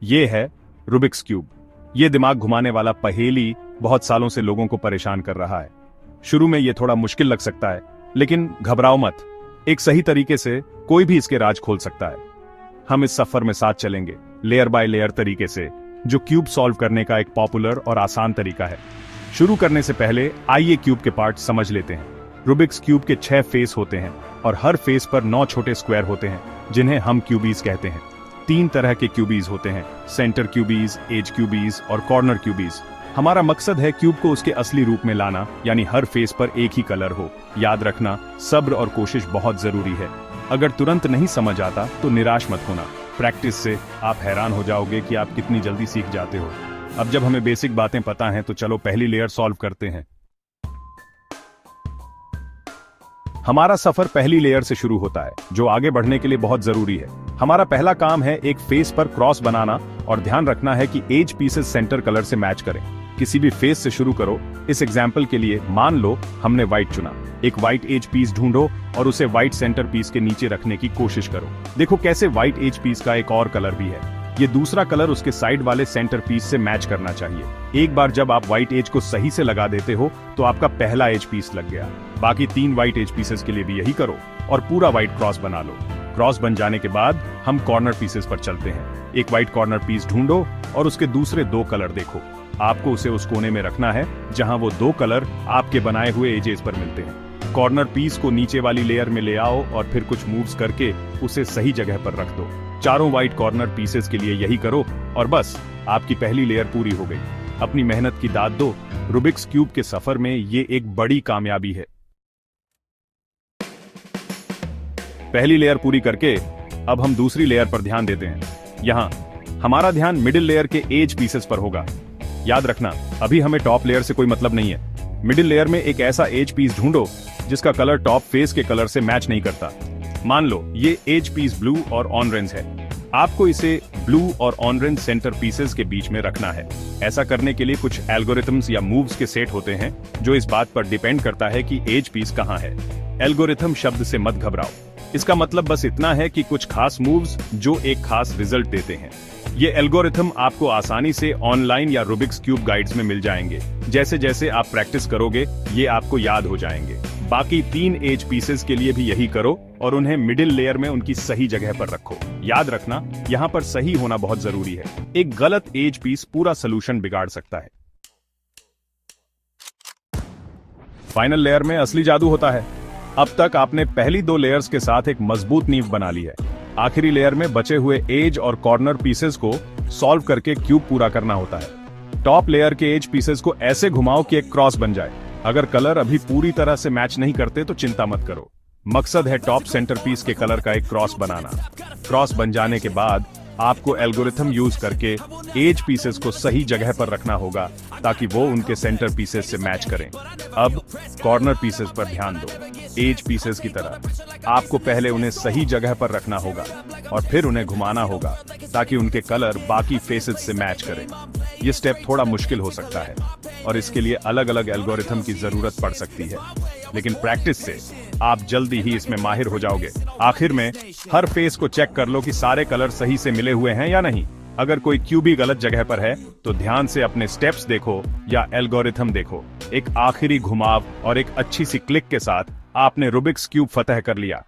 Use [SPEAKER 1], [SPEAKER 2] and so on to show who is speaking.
[SPEAKER 1] ये है Rubik's cube. ये दिमाग घुमाने वाला पहेली बहुत सालों से लोगों को परेशान कर रहा है। शुरू में ये थोड़ा मुश्किल लग सकता है, लेकिन घबराओ मत, एक सही तरीके से कोई भी इसके राज खोल सकता है। हम इस सफर में साथ चलेंगे, लेयर बाय लेयर तरीके से, जो क्यूब सॉल्व करने का एक पॉपुलर और आसान तरीका है। शुरू करने से पहले आइए क्यूब के पार्ट समझ लेते हैं। रूबिक्स क्यूब के 6 फेस होते हैं और हर फेस पर 9 छोटे स्क्वायर होते हैं, जिन्हें हम क्यूबीज कहते हैं। 3 तरह के क्यूबीज होते हैं, सेंटर क्यूबीज, एज क्यूबीज और कॉर्नर क्यूबीज। हमारा मकसद है क्यूब को उसके असली रूप में लाना, यानी हर फेस पर एक ही कलर हो। याद रखना, सब्र और कोशिश बहुत जरूरी है। अगर तुरंत नहीं समझ आता तो निराश मत होना। प्रैक्टिस से आप हैरान हो जाओगे कि आप कितनी जल्दी सीख जाते हो। अब जब हमें बेसिक बातें पता हैं तो चलो पहली लेयर सॉल्व करते हैं। हमारा सफर पहली लेयर से शुरू होता है, जो आगे बढ़ने के लिए बहुत जरूरी है। हमारा पहला काम है एक फेस पर क्रॉस बनाना, और ध्यान रखना है कि एज पीसेस सेंटर कलर से मैच करें। किसी भी फेस से शुरू करो। इस एग्जाम्पल के लिए मान लो हमने व्हाइट चुना। एक व्हाइट एज पीस ढूंढो और उसे व्हाइट सेंटर पीस के नीचे रखने की कोशिश करो। देखो कैसे व्हाइट एज पीस का एक और कलर भी है। ये दूसरा कलर उसके साइड वाले सेंटर पीस से मैच करना चाहिए। एक बार जब आप व्हाइट एज को सही से लगा देते हो तो आपका पहला एज पीस लग गया। बाकी 3 व्हाइट एज पीसेस के लिए भी यही करो और पूरा व्हाइट क्रॉस बना लो। क्रॉस बन जाने के बाद हम कॉर्नर पीसेस पर चलते हैं। एक व्हाइट कॉर्नर पीस ढूंढो और उसके दूसरे 2 कलर देखो। आपको उसे उस कोने में रखना है जहां वो 2 कलर आपके बनाए हुए एजेस पर मिलते हैं। कॉर्नर पीस को नीचे वाली लेयर में ले आओ और फिर कुछ मूव्स करके उसे सही जगह पर रख दो। चारों व्हाइट कॉर्नर पीसेस के लिए यही करो और बस आपकी पहली लेयर पूरी हो गई। अपनी मेहनत की दाद दो। रूबिक्स क्यूब के सफर में ये एक बड़ी कामयाबी है। पहली लेयर पूरी करके अब हम दूसरी लेयर पर ध्यान देते हैं। यहाँ हमारा ध्यान मिडिल लेयर के एज पीसेस पर होगा। याद रखना, अभी हमें टॉप लेयर से कोई मतलब नहीं है। मिडिल लेयर में एक ऐसा एज पीस ढूंढो जिसका कलर टॉप फेस के कलर से मैच नहीं करता। मान लो ये एज पीस ब्लू और ऑरेंज है। आपको इसे ब्लू और ऑरेंज सेंटर पीसेस के बीच में रखना है। ऐसा करने के लिए कुछ एल्गोरिथम्स या मूव्स के सेट होते हैं, जो इस बात पर डिपेंड करता है कि एज पीस कहाँ है। एल्गोरिथम शब्द से मत घबराओ, इसका मतलब बस इतना है कि कुछ खास मूव्स जो एक खास रिजल्ट देते हैं। ये एल्गोरिथम आपको आसानी से ऑनलाइन या रूबिक्स क्यूब गाइड्स में मिल जाएंगे। जैसे जैसे आप प्रैक्टिस करोगे ये आपको याद हो जाएंगे। बाकी 3 एज पीसेस के लिए भी यही करो और उन्हें मिडिल लेयर में उनकी सही जगह पर रखो। याद रखना, यहाँ पर सही होना बहुत जरूरी है। एक गलत एज पीस पूरा सलूशन बिगाड़ सकता है। फाइनल लेयर में असली जादू होता है। अब तक आपने पहली 2 लेयर्स के साथ एक मजबूत नींव बना ली है। आखिरी लेयर में बचे हुए एज और कॉर्नर पीसेस को सॉल्व करके क्यूब पूरा करना होता है। टॉप लेयर के एज पीसेस को ऐसे घुमाओ कि एक क्रॉस बन जाए। अगर कलर अभी पूरी तरह से मैच नहीं करते तो चिंता मत करो। मकसद है टॉप सेंटर पीस के कलर का एक क्रॉस बनाना। क्रॉस बन जाने के बाद आपको एल्गोरिथम यूज करके एज पीसेस को सही जगह पर रखना होगा ताकि वो उनके सेंटर पीसेस से मैच करें। अब कॉर्नर पीसेस पर ध्यान दो। एज पीसेस की तरह आपको पहले उन्हें सही जगह पर रखना होगा और फिर उन्हें घुमाना होगा ताकि उनके कलर बाकी फेसेस से मैच करें। ये स्टेप थोड़ा मुश्किल हो सकता है और इसके लिए अलग अलग एल्गोरिथम की जरूरत पड़ सकती है, लेकिन प्रैक्टिस से आप जल्दी ही इसमें माहिर हो जाओगे। आखिर में हर फेस को चेक कर लो कि सारे कलर सही से मिले हुए हैं या नहीं। अगर कोई क्यूबी गलत जगह पर है तो ध्यान से अपने स्टेप्स देखो या एल्गोरिथम देखो। एक आखिरी घुमाव और एक अच्छी सी क्लिक के साथ आपने रूबिक्स क्यूब फतह कर लिया।